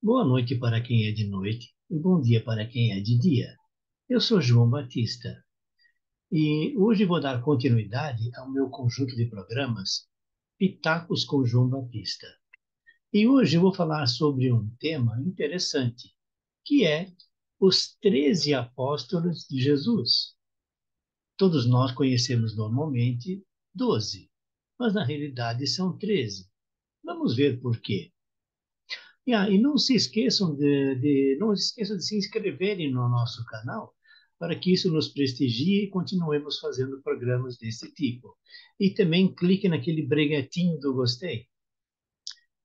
Boa noite para quem é de noite e bom dia para quem é de dia. Eu sou João Batista e hoje vou dar continuidade ao meu conjunto de programas Pitacos com João Batista. E hoje eu vou falar sobre um tema interessante, que é os 13 apóstolos de Jesus. Todos nós conhecemos normalmente 12, mas na realidade são 13. Vamos ver por quê. E não se esqueçam não se esqueçam de se inscreverem no nosso canal para que isso nos prestigie e continuemos fazendo programas desse tipo. E também clique naquele breguetinho do gostei.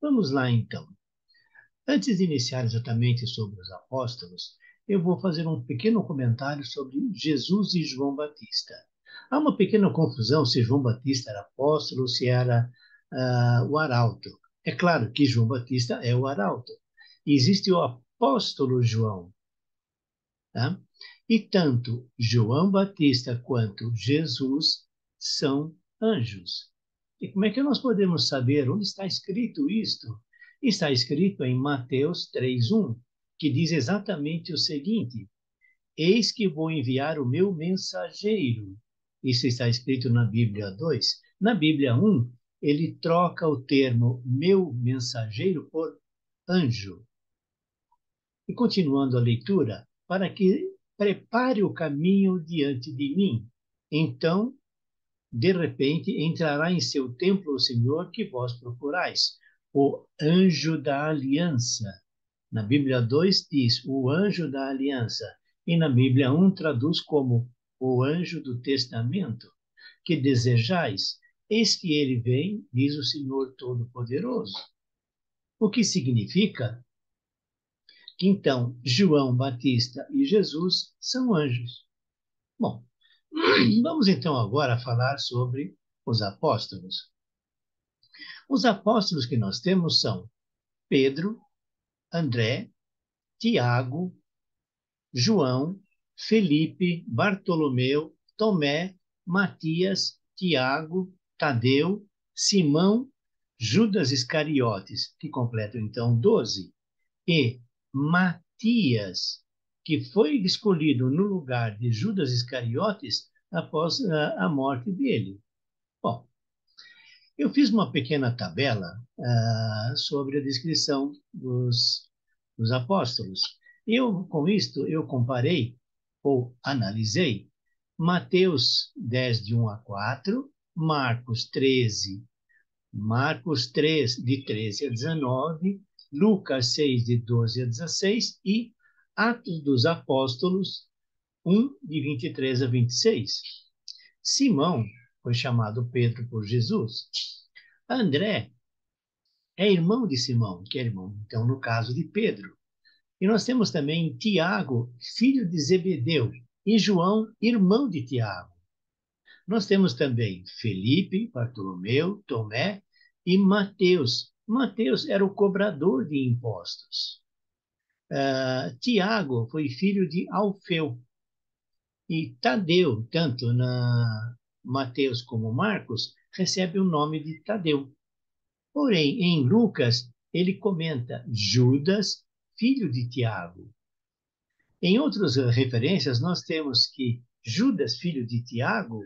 Vamos lá então. Antes de iniciar exatamente sobre os apóstolos, eu vou fazer um pequeno comentário sobre Jesus e João Batista. Há uma pequena confusão se João Batista era apóstolo ou se era o arauto. É claro que João Batista é o arauto. Existe o apóstolo João, tá? E tanto João Batista quanto Jesus são anjos. E como é que nós podemos saber onde está escrito isto? Está escrito em Mateus 3:1, que diz exatamente o seguinte: Eis que vou enviar o meu mensageiro. Isso está escrito na Bíblia 2. Na Bíblia 1, ele troca o termo meu mensageiro por anjo. E continuando a leitura, para que prepare o caminho diante de mim. Então, de repente, entrará em seu templo o Senhor que vós procurais, o anjo da aliança. Na Bíblia 2 diz o anjo da aliança, e na Bíblia 1 traduz como o anjo do testamento. Que desejais? Eis que ele vem, diz o Senhor Todo-Poderoso. O que significa que então João Batista e Jesus são anjos. Bom, vamos então agora falar sobre os apóstolos. Os apóstolos que nós temos são Pedro, André, Tiago, João, Felipe, Bartolomeu, Tomé, Matias, Tiago, Tadeu, Simão, Judas Iscariotes, que completam então 12, e Matias, que foi escolhido no lugar de Judas Iscariotes após a morte dele. Bom, eu fiz uma pequena tabela sobre a descrição dos apóstolos. Com isto, eu comparei ou analisei Mateus 10, de 1 a 4, Marcos 3, de 13 a 19, Lucas 6, de 12 a 16 e Atos dos Apóstolos 1, de 23 a 26. Simão foi chamado Pedro por Jesus. André é irmão de Simão, que é irmão, então, no caso de Pedro. E nós temos também Tiago, filho de Zebedeu, e João, irmão de Tiago. Nós temos também Felipe, Bartolomeu, Tomé e Mateus. Mateus era o cobrador de impostos. Tiago foi filho de Alfeu. E Tadeu, tanto na Mateus como Marcos, recebe o nome de Tadeu. Porém, em Lucas, ele comenta Judas, filho de Tiago. Em outras referências, nós temos que Judas, filho de Tiago,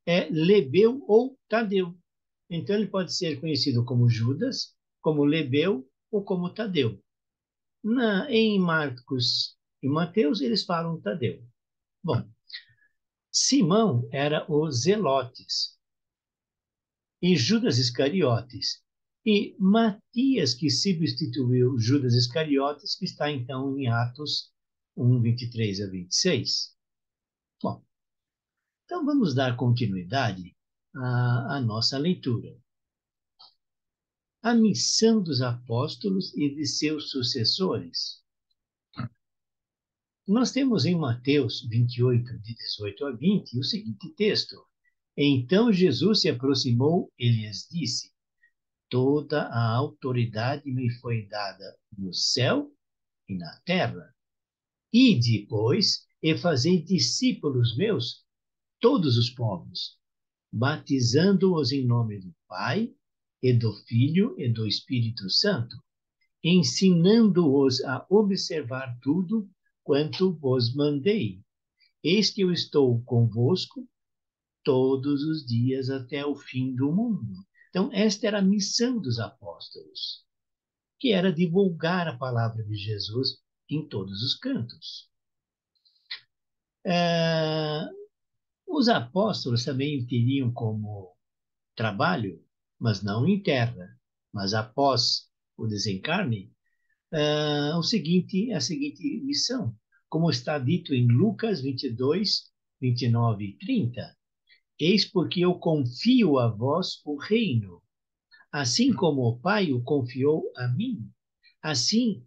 é Lebeu ou Tadeu. Então, ele pode ser conhecido como Judas, como Lebeu ou como Tadeu. Em Marcos e Mateus, eles falam Tadeu. Bom, Simão era o Zelotes e Judas Iscariotes. E Matias, que substituiu Judas Iscariotes, que está então em Atos 1, 23 a 26. Bom, então vamos dar continuidade à nossa leitura. A missão dos apóstolos e de seus sucessores. Nós temos em Mateus 28, de 18 a 20, o seguinte texto. Então Jesus se aproximou e lhes disse: Toda a autoridade me foi dada no céu e na terra. Ide, pois, e fazei discípulos meus, todos os povos, batizando-os em nome do Pai, e do Filho e do Espírito Santo, ensinando-os a observar tudo quanto vos mandei. Eis que eu estou convosco todos os dias até o fim do mundo. Então, esta era a missão dos apóstolos, que era divulgar a palavra de Jesus em todos os cantos. Os apóstolos também teriam como trabalho, mas não em terra, mas após o desencarne, a seguinte missão, como está dito em Lucas 22, 29 e 30. Eis porque eu confio a vós o reino, assim como o Pai o confiou a mim. Assim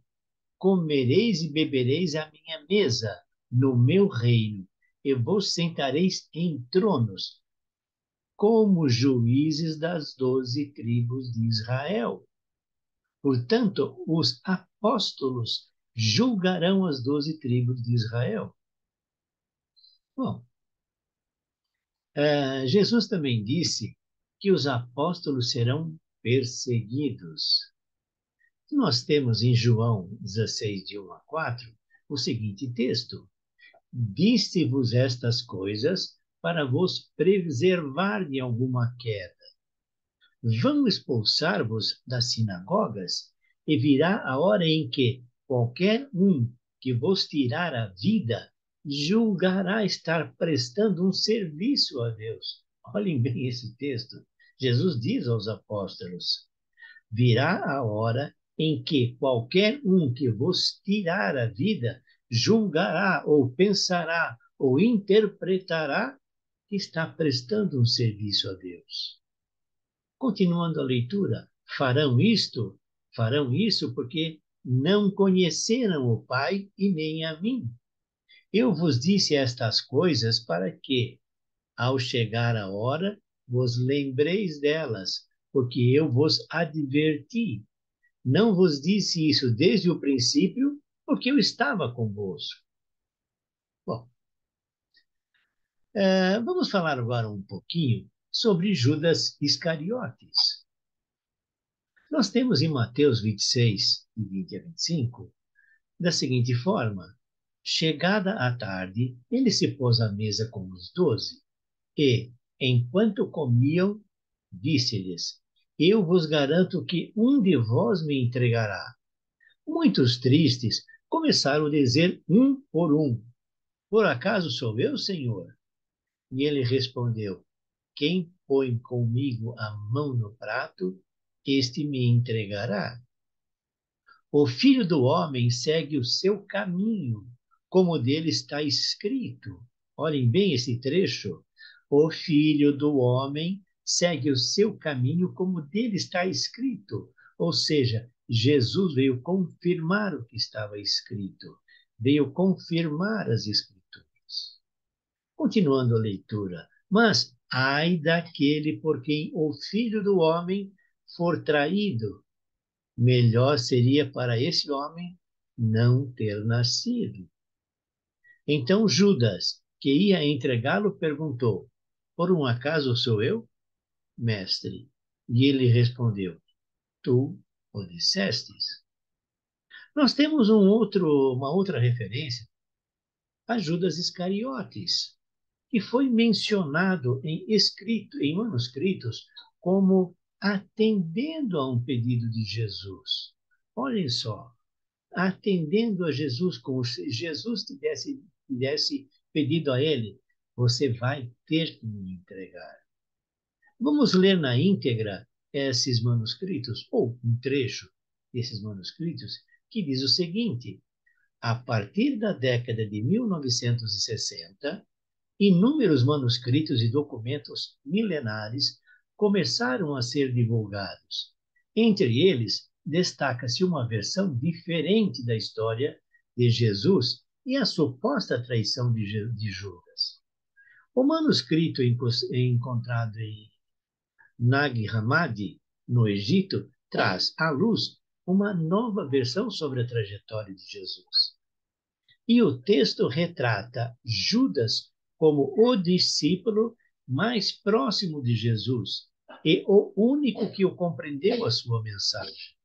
comereis e bebereis à minha mesa, no meu reino, e vos sentareis em tronos, como juízes das 12 tribos de Israel. Portanto, os apóstolos julgarão as 12 tribos de Israel. Bom, Jesus também disse que os apóstolos serão perseguidos. Nós temos em João 16, de 1 a 4, o seguinte texto: Disse-vos estas coisas para vos preservar de alguma queda. Vão expulsar-vos das sinagogas, e virá a hora em que qualquer um que vos tirar a vida julgará estar prestando um serviço a Deus. Olhem bem esse texto. Jesus diz aos apóstolos: virá a hora em que qualquer um que vos tirar a vida julgará ou pensará ou interpretará que está prestando um serviço a Deus. Continuando a leitura, farão isso porque não conheceram o Pai e nem a mim. Eu vos disse estas coisas para que, ao chegar a hora, vos lembreis delas, porque eu vos adverti. Não vos disse isso desde o princípio, porque eu estava convosco. Bom, vamos falar agora um pouquinho sobre Judas Iscariotes. Nós temos em Mateus 26, de 20 a 25, da seguinte forma: chegada a tarde, ele se pôs à mesa com os 12 e, enquanto comiam, disse-lhes: eu vos garanto que um de vós me entregará. Muitos tristes começaram a dizer um por um: por acaso sou eu, Senhor? E ele respondeu: quem põe comigo a mão no prato, este me entregará. O Filho do Homem segue o seu caminho, como dele está escrito. Olhem bem esse trecho. O Filho do Homem segue o seu caminho, como dele está escrito. Ou seja, Jesus veio confirmar o que estava escrito, veio confirmar as Escrituras. Continuando a leitura. Mas, ai daquele por quem o Filho do Homem for traído, melhor seria para esse homem não ter nascido. Então Judas, que ia entregá-lo, perguntou: por um acaso sou eu, mestre? E ele respondeu: tu o dissestes. Nós temos uma outra referência a Judas Iscariotes, que foi mencionado em manuscritos como atendendo a um pedido de Jesus. Olhem só, atendendo a Jesus, como se Jesus tivesse pedido a ele: você vai ter que me entregar. Vamos ler na íntegra esses manuscritos, ou um trecho desses manuscritos, que diz o seguinte: a partir da década de 1960, inúmeros manuscritos e documentos milenares começaram a ser divulgados. Entre eles, destaca-se uma versão diferente da história de Jesus e a suposta traição de Judas. O manuscrito encontrado em Nag Hammadi, no Egito, traz à luz uma nova versão sobre a trajetória de Jesus. E o texto retrata Judas como o discípulo mais próximo de Jesus e o único que o compreendeu a sua mensagem.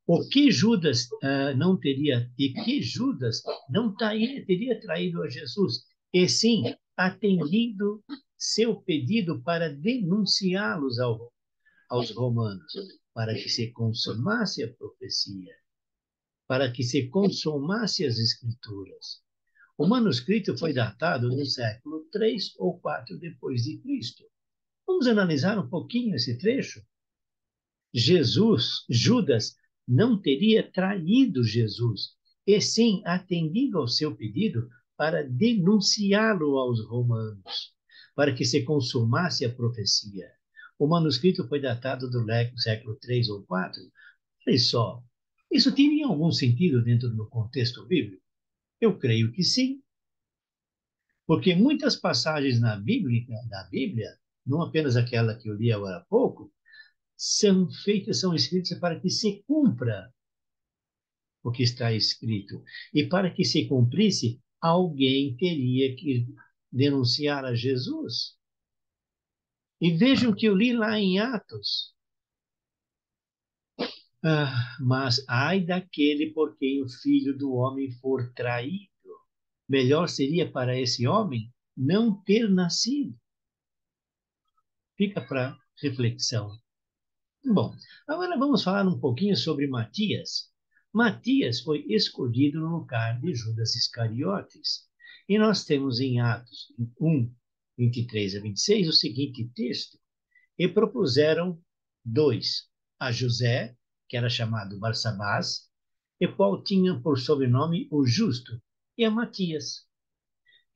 O que Judas não teria, e que Judas não teria traído a Jesus, e sim atendido seu pedido para denunciá-los aos romanos, para que se consumasse a profecia, para que se consumasse as escrituras. O manuscrito foi datado no século 3 ou 4 depois de Cristo. Vamos analisar um pouquinho esse trecho? Judas não teria traído Jesus, e sim atendido ao seu pedido para denunciá-lo aos romanos, para que se consumasse a profecia. O manuscrito foi datado do século 3 ou 4. Olha só, isso tinha algum sentido dentro do contexto bíblico? Eu creio que sim, porque muitas passagens da Bíblia, não apenas aquela que eu li agora há pouco, são escritas para que se cumpra o que está escrito. E para que se cumprisse, alguém teria que denunciar a Jesus. E vejam que eu li lá em Atos. Mas ai daquele por quem o filho do homem for traído. Melhor seria para esse homem não ter nascido. Fica para reflexão. Bom, agora vamos falar um pouquinho sobre Matias. Matias foi escolhido no lugar de Judas Iscariotes. E nós temos em Atos 1, 23 a 26 o seguinte texto. E propuseram dois, a José, que era chamado Barsabás, e qual tinha por sobrenome o Justo, e a Matias.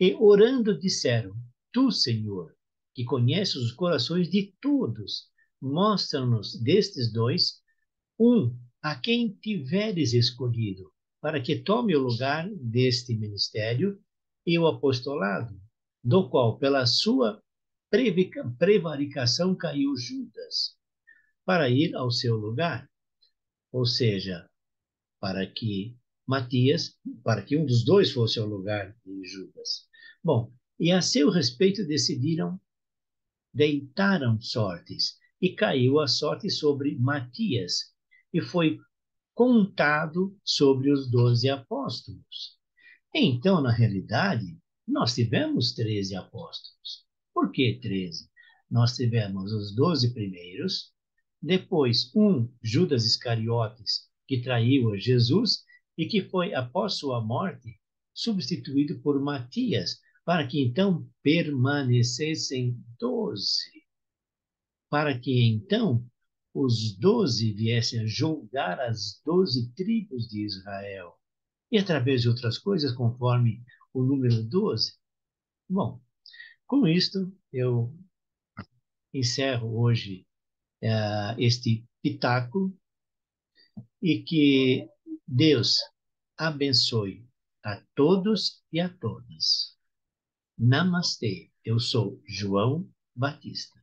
E orando disseram: Tu, Senhor, que conheces os corações de todos, mostra-nos destes dois a quem tiveres escolhido, para que tome o lugar deste ministério e o apostolado, do qual, pela sua prevaricação, caiu Judas, para ir ao seu lugar. Ou seja, para que Matias, para que um dos dois fosse ao lugar de Judas. Bom, e a seu respeito deitaram sortes, e caiu a sorte sobre Matias, e foi contado sobre os 12 apóstolos. Então, na realidade, nós tivemos 13 apóstolos. Por que 13? Nós tivemos os 12 primeiros, depois Judas Iscariotes, que traiu a Jesus e que foi, após sua morte, substituído por Matias, para que então permanecessem 12, para que então os 12 viessem a julgar as 12 tribos de Israel, e através de outras coisas, conforme o número 12. Bom, com isto, eu encerro hoje este pitáculo e que Deus abençoe a todos e a todas. Namastê. Eu sou João Batista.